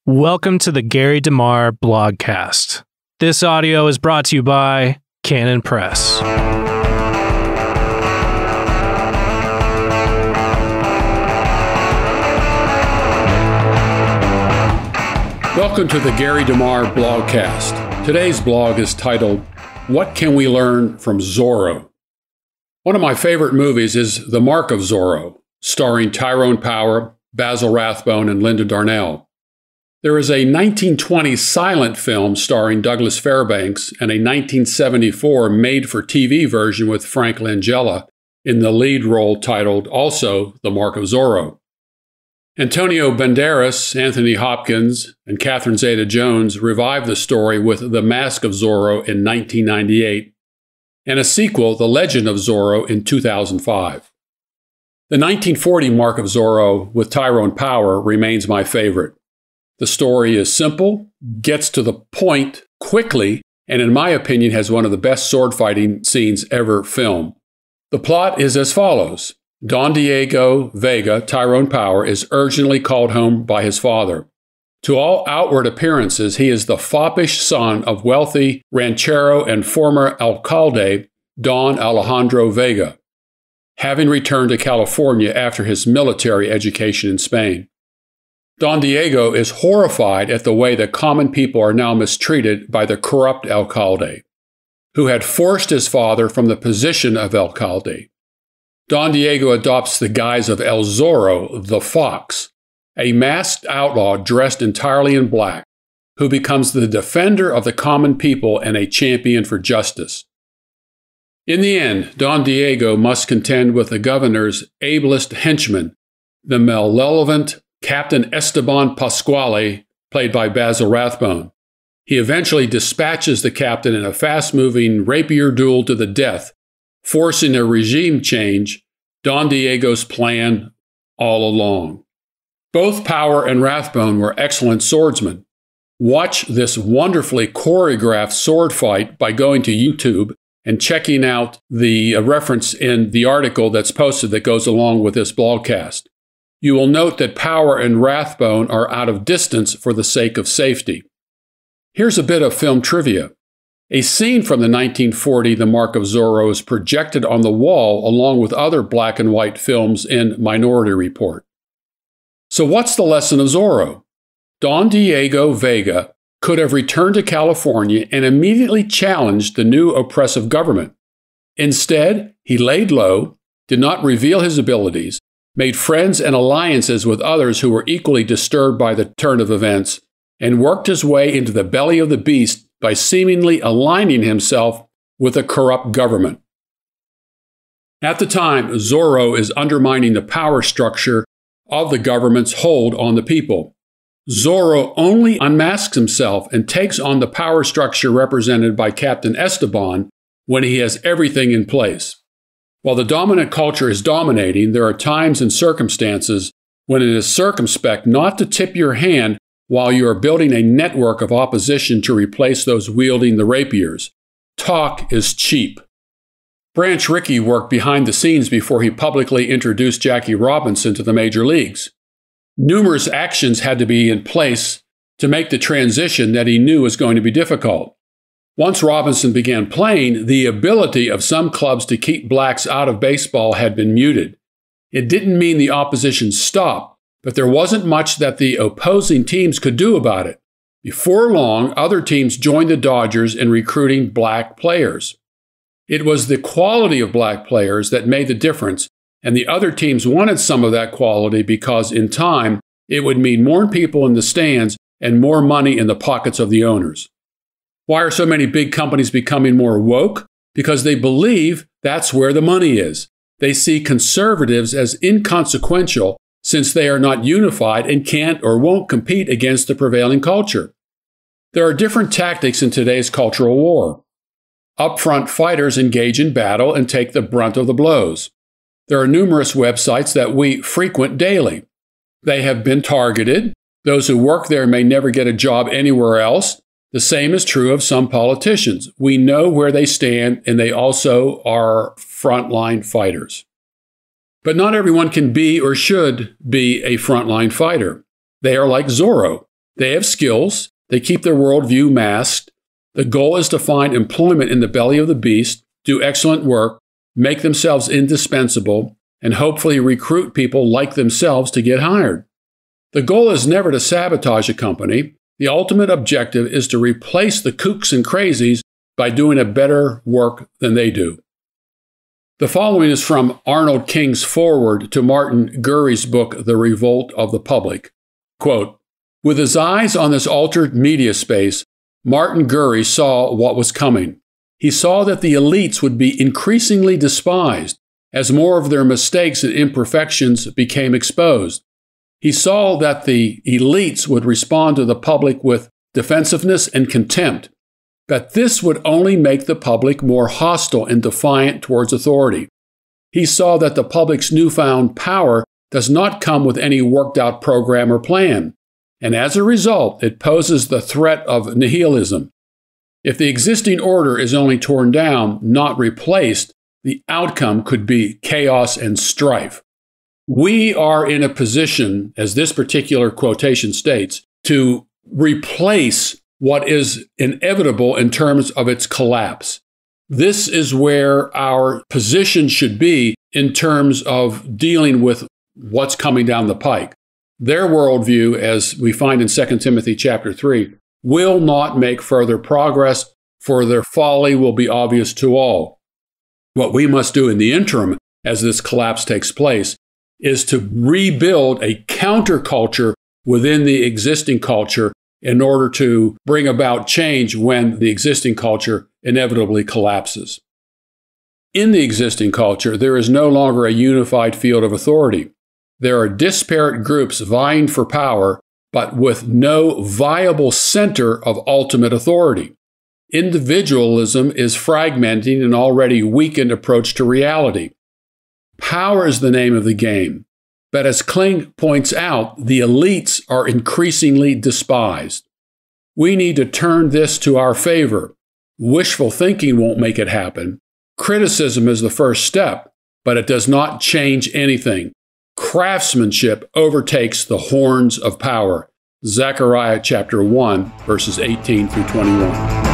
Welcome to the Gary DeMar blogcast. This audio is brought to you by Canon Press. Welcome to the Gary DeMar blogcast. Today's blog is titled, What Can We Learn from Zorro? One of my favorite movies is The Mark of Zorro, starring Tyrone Power, Basil Rathbone, and Linda Darnell. There is a 1920 silent film starring Douglas Fairbanks and a 1974 made-for-TV version with Frank Langella in the lead role titled also The Mark of Zorro. Antonio Banderas, Anthony Hopkins, and Catherine Zeta-Jones revived the story with The Mask of Zorro in 1998 and a sequel, The Legend of Zorro, in 2005. The 1940 Mark of Zorro with Tyrone Power remains my favorite. The story is simple, gets to the point quickly, and in my opinion has one of the best sword fighting scenes ever filmed. The plot is as follows. Don Diego Vega, Tyrone Power, is urgently called home by his father. To all outward appearances, he is the foppish son of wealthy ranchero and former alcalde Don Alejandro Vega, having returned to California after his military education in Spain. Don Diego is horrified at the way the common people are now mistreated by the corrupt alcalde, who had forced his father from the position of alcalde. Don Diego adopts the guise of El Zorro, the Fox, a masked outlaw dressed entirely in black, who becomes the defender of the common people and a champion for justice. In the end, Don Diego must contend with the governor's ablest henchman, the malevolent Captain Esteban Pasquale, played by Basil Rathbone. He eventually dispatches the captain in a fast-moving rapier duel to the death, forcing a regime change, Don Diego's plan all along. Both Power and Rathbone were excellent swordsmen. Watch this wonderfully choreographed sword fight by going to YouTube and checking out the reference in the article that's posted that goes along with this blogcast. You will note that Power and Rathbone are out of distance for the sake of safety. Here's a bit of film trivia. A scene from the 1940 The Mark of Zorro is projected on the wall along with other black and white films in Minority Report. So what's the lesson of Zorro? Don Diego Vega could have returned to California and immediately challenged the new oppressive government. Instead, he laid low, did not reveal his abilities, made friends and alliances with others who were equally disturbed by the turn of events, and worked his way into the belly of the beast by seemingly aligning himself with a corrupt government. At the time, Zorro is undermining the power structure of the government's hold on the people. Zorro only unmasks himself and takes on the power structure represented by Captain Esteban when he has everything in place. While the dominant culture is dominating, there are times and circumstances when it is circumspect not to tip your hand while you are building a network of opposition to replace those wielding the rapiers. Talk is cheap. Branch Rickey worked behind the scenes before he publicly introduced Jackie Robinson to the major leagues. Numerous actions had to be in place to make the transition that he knew was going to be difficult. Once Robinson began playing, the ability of some clubs to keep blacks out of baseball had been muted. It didn't mean the opposition stopped, but there wasn't much that the opposing teams could do about it. Before long, other teams joined the Dodgers in recruiting black players. It was the quality of black players that made the difference, and the other teams wanted some of that quality because in time, it would mean more people in the stands and more money in the pockets of the owners. Why are so many big companies becoming more woke? Because they believe that's where the money is. They see conservatives as inconsequential since they are not unified and can't or won't compete against the prevailing culture. There are different tactics in today's cultural war. Upfront fighters engage in battle and take the brunt of the blows. There are numerous websites that we frequent daily. They have been targeted. Those who work there may never get a job anywhere else. The same is true of some politicians. We know where they stand, and they also are frontline fighters. But not everyone can be or should be a frontline fighter. They are like Zorro. They have skills. They keep their worldview masked. The goal is to find employment in the belly of the beast, do excellent work, make themselves indispensable, and hopefully recruit people like themselves to get hired. The goal is never to sabotage a company. The ultimate objective is to replace the kooks and crazies by doing a better work than they do. The following is from Arnold King's foreword to Martin Gurry's book, The Revolt of the Public. Quote, "With his eyes on this altered media space, Martin Gurry saw what was coming. He saw that the elites would be increasingly despised as more of their mistakes and imperfections became exposed. He saw that the elites would respond to the public with defensiveness and contempt, but this would only make the public more hostile and defiant towards authority. He saw that the public's newfound power does not come with any worked-out program or plan, and as a result, it poses the threat of nihilism. If the existing order is only torn down, not replaced, the outcome could be chaos and strife. We are in a position, as this particular quotation states, to replace what is inevitable in terms of its collapse. This is where our position should be in terms of dealing with what's coming down the pike. Their worldview, as we find in 2 Timothy chapter 3, will not make further progress, for their folly will be obvious to all. What we must do in the interim, as this collapse takes place, is to rebuild a counterculture within the existing culture in order to bring about change when the existing culture inevitably collapses. In the existing culture, there is no longer a unified field of authority. There are disparate groups vying for power, but with no viable center of ultimate authority. Individualism is fragmenting an already weakened approach to reality. Power is the name of the game. But as Kling points out, the elites are increasingly despised. We need to turn this to our favor. Wishful thinking won't make it happen. Criticism is the first step, but it does not change anything. Craftsmanship overtakes the horns of power. Zechariah chapter 1, verses 18 through 21.